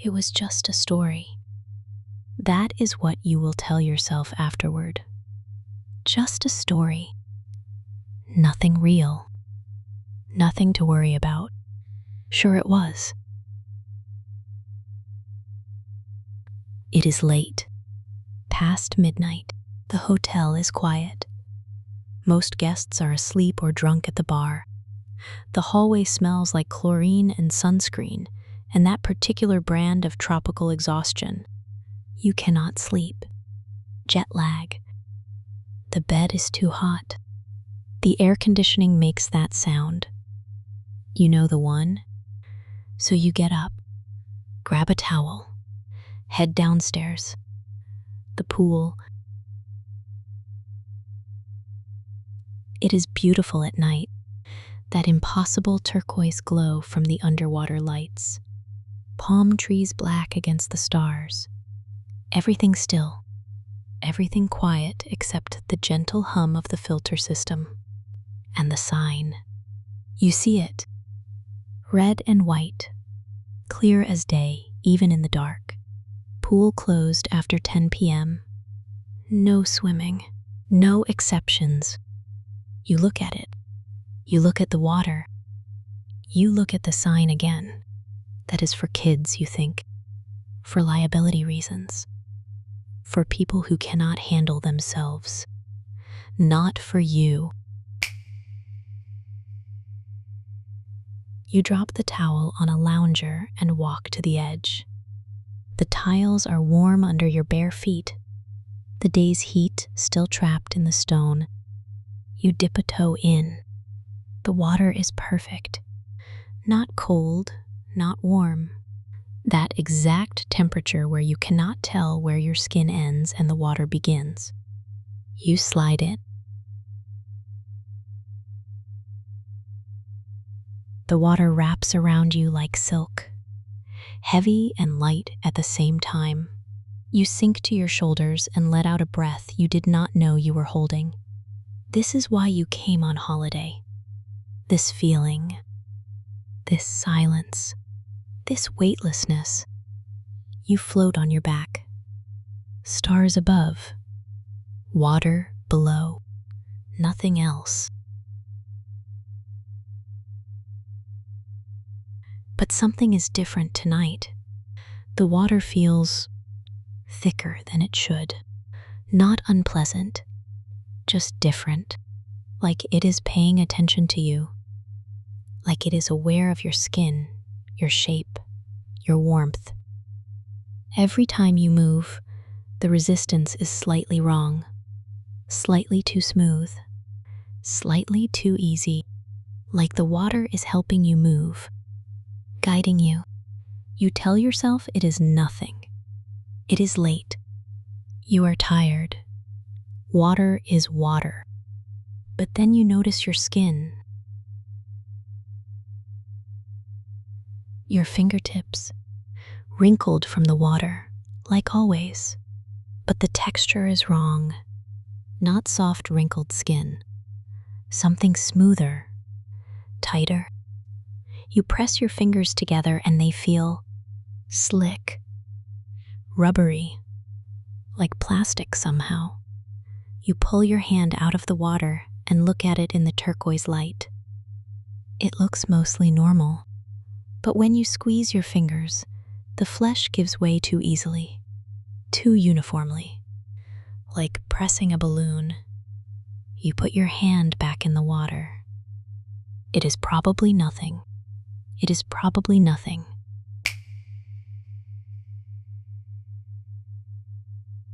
It was just a story. That is what you will tell yourself afterward. Just a story. Nothing real. Nothing to worry about. Sure it was. It is late. Past midnight. The hotel is quiet. Most guests are asleep or drunk at the bar. The hallway smells like chlorine and sunscreen, and that particular brand of tropical exhaustion. You cannot sleep. Jet lag. The bed is too hot. The air conditioning makes that sound. You know the one? So you get up, grab a towel, head downstairs. The pool. It is beautiful at night, that impossible turquoise glow from the underwater lights. Palm trees black against the stars. Everything still, everything quiet except the gentle hum of the filter system. And the sign. You see it. Red and white, clear as day, even in the dark. Pool closed after 10 p.m. No swimming, no exceptions. You look at it. You look at the water. You look at the sign again. That is for kids, you think. For liability reasons. For people who cannot handle themselves. Not for you. You drop the towel on a lounger and walk to the edge. The tiles are warm under your bare feet. The day's heat still trapped in the stone. You dip a toe in. The water is perfect. Not cold, not warm. That exact temperature where you cannot tell where your skin ends and the water begins. You slide in. The water wraps around you like silk, heavy and light at the same time. You sink to your shoulders and let out a breath you did not know you were holding. This is why you came on holiday. This feeling, this silence, this weightlessness. You float on your back. Stars above, water below, nothing else. But something is different tonight. The water feels thicker than it should. Not unpleasant, just different. Like it is paying attention to you. Like it is aware of your skin, your shape, your warmth. Every time you move, the resistance is slightly wrong, slightly too smooth, slightly too easy. Like the water is helping you move, guiding you. You tell yourself it is nothing. It is late. You are tired. Water is water. But then you notice your skin. Your fingertips, wrinkled from the water, like always. But the texture is wrong. Not soft, wrinkled skin. Something smoother, tighter. You press your fingers together and they feel slick, rubbery, like plastic somehow. You pull your hand out of the water and look at it in the turquoise light. It looks mostly normal, but when you squeeze your fingers, the flesh gives way too easily, too uniformly, like pressing a balloon. You put your hand back in the water. It is probably nothing. It is probably nothing.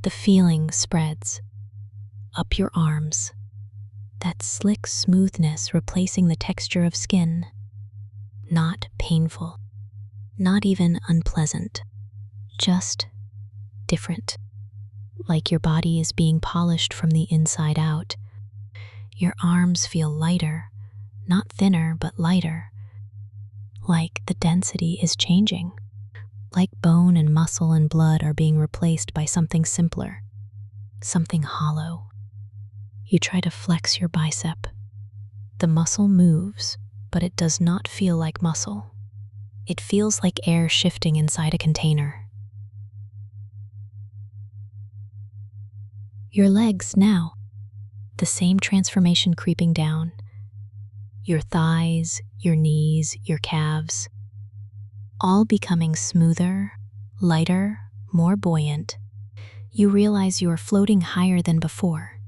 The feeling spreads up your arms, that slick smoothness replacing the texture of skin. Not painful, not even unpleasant, just different. Like your body is being polished from the inside out. Your arms feel lighter, not thinner, but lighter. Like the density is changing. Like bone and muscle and blood are being replaced by something simpler, something hollow. You try to flex your bicep. The muscle moves, but it does not feel like muscle. It feels like air shifting inside a container. Your legs now, the same transformation creeping down. Your thighs, your knees, your calves, all becoming smoother, lighter, more buoyant. You realize you are floating higher than before,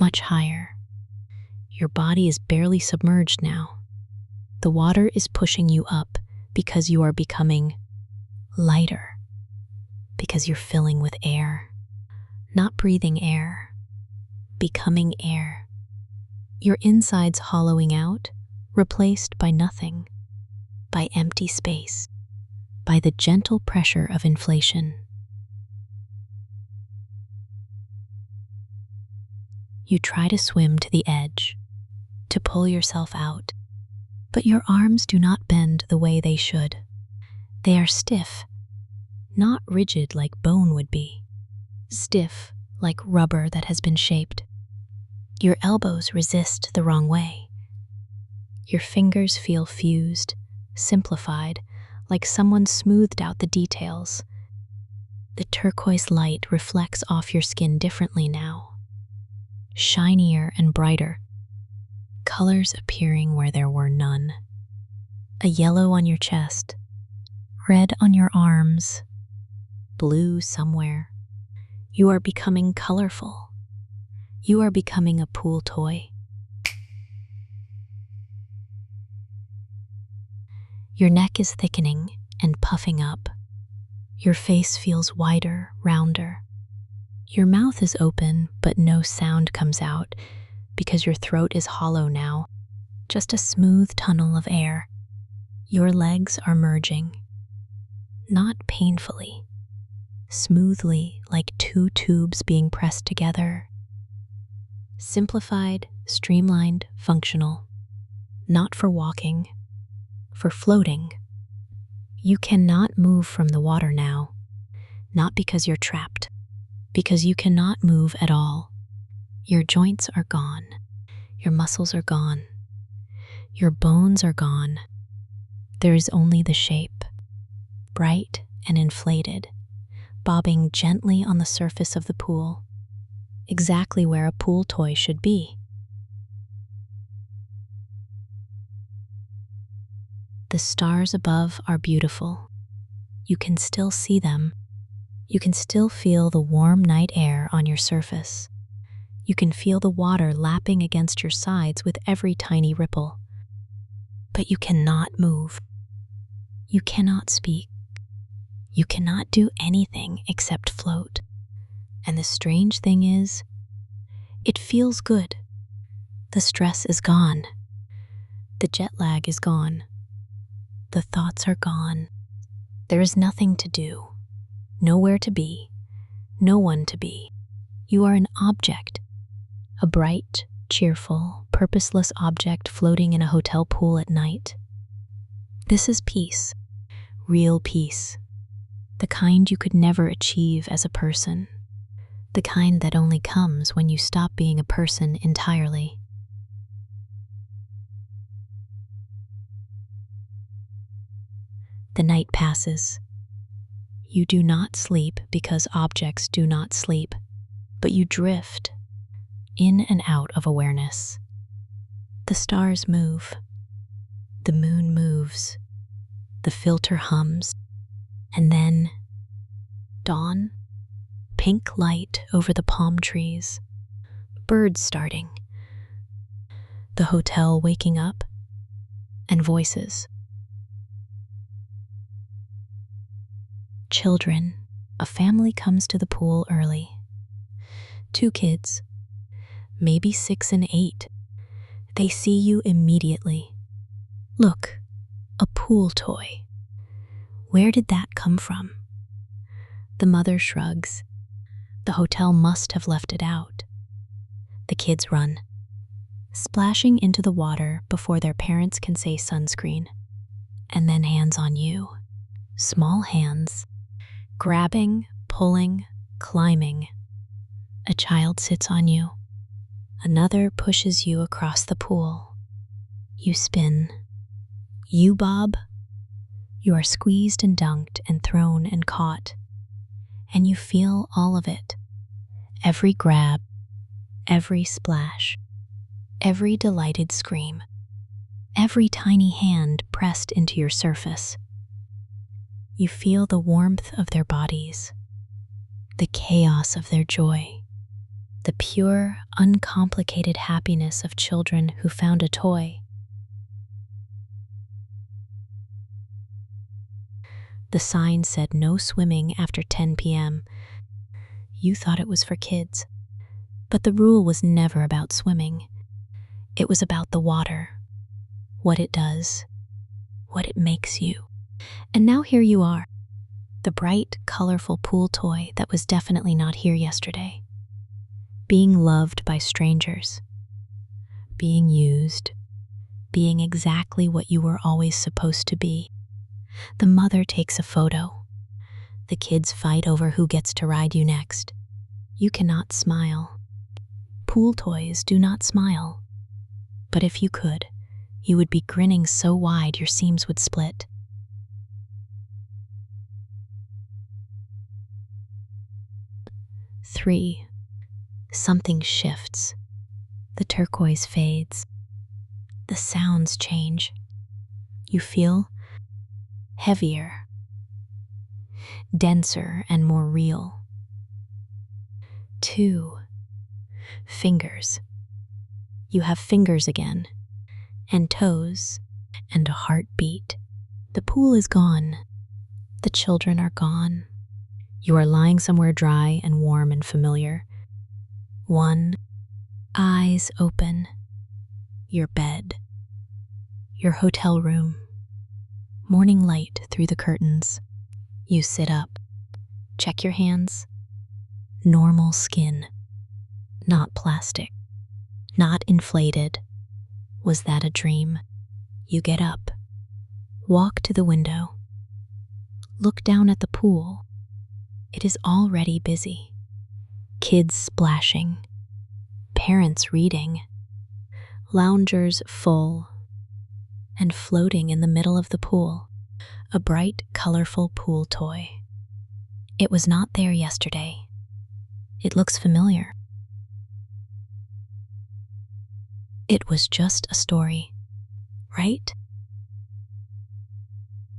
much higher. Your body is barely submerged now. The water is pushing you up because you are becoming lighter, because you're filling with air. Not breathing air, becoming air. Your insides hollowing out, replaced by nothing, by empty space, by the gentle pressure of inflation. You try to swim to the edge, to pull yourself out, but your arms do not bend the way they should. They are stiff, not rigid like bone would be. Stiff like rubber that has been shaped. Your elbows resist the wrong way. Your fingers feel fused, simplified, like someone smoothed out the details. The turquoise light reflects off your skin differently now, shinier and brighter, colors appearing where there were none. A yellow on your chest, red on your arms, blue somewhere. You are becoming colorful. You are becoming a pool toy. Your neck is thickening and puffing up. Your face feels wider, rounder. Your mouth is open, but no sound comes out because your throat is hollow now, just a smooth tunnel of air. Your legs are merging, not painfully, smoothly like two tubes being pressed together. Simplified, streamlined, functional. Not for walking, for floating. You cannot move from the water now, not because you're trapped, because you cannot move at all. Your joints are gone. Your muscles are gone. Your bones are gone. There is only the shape, bright and inflated, bobbing gently on the surface of the pool, exactly where a pool toy should be. The stars above are beautiful. You can still see them. You can still feel the warm night air on your surface. You can feel the water lapping against your sides with every tiny ripple. But you cannot move. You cannot speak. You cannot do anything except float. And the strange thing is, it feels good. The stress is gone. The jet lag is gone. The thoughts are gone. There is nothing to do, nowhere to be, no one to be. You are an object, a bright, cheerful, purposeless object floating in a hotel pool at night. This is peace, real peace, the kind you could never achieve as a person, the kind that only comes when you stop being a person entirely. The night passes. You do not sleep because objects do not sleep, but you drift in and out of awareness. The stars move. The moon moves. The filter hums. And then, dawn, pink light over the palm trees, birds starting, the hotel waking up, and voices. Children, a family comes to the pool early. 2 kids, maybe 6 and 8. They see you immediately. Look, a pool toy. Where did that come from? The mother shrugs. The hotel must have left it out. The kids run, splashing into the water before their parents can say sunscreen. And then hands on you. Small hands. Grabbing, pulling, climbing. A child sits on you. Another pushes you across the pool. You spin. You bob. You are squeezed and dunked and thrown and caught, and you feel all of it. Every grab, every splash, every delighted scream, every tiny hand pressed into your surface. You feel the warmth of their bodies, the chaos of their joy, the pure, uncomplicated happiness of children who found a toy. The sign said no swimming after 10 p.m. You thought it was for kids, but the rule was never about swimming. It was about the water, what it does, what it makes you. And now here you are, the bright, colorful pool toy that was definitely not here yesterday. Being loved by strangers, being used, being exactly what you were always supposed to be. The mother takes a photo. The kids fight over who gets to ride you next. You cannot smile. Pool toys do not smile. But if you could, you would be grinning so wide your seams would split. Three. Something shifts. The turquoise fades. The sounds change. You feel heavier, denser, and more real. 2. Fingers. You have fingers again, and toes, and a heartbeat. The pool is gone. The children are gone. You are lying somewhere dry and warm and familiar. 1. Eyes open. Your bed. Your hotel room. Morning light through the curtains. You sit up. Check your hands. Normal skin. Not plastic. Not inflated. Was that a dream? You get up. Walk to the window. Look down at the pool. It is already busy. Kids splashing. Parents reading. Loungers full. And floating in the middle of the pool, a bright, colorful pool toy. It was not there yesterday. It looks familiar. It was just a story, right?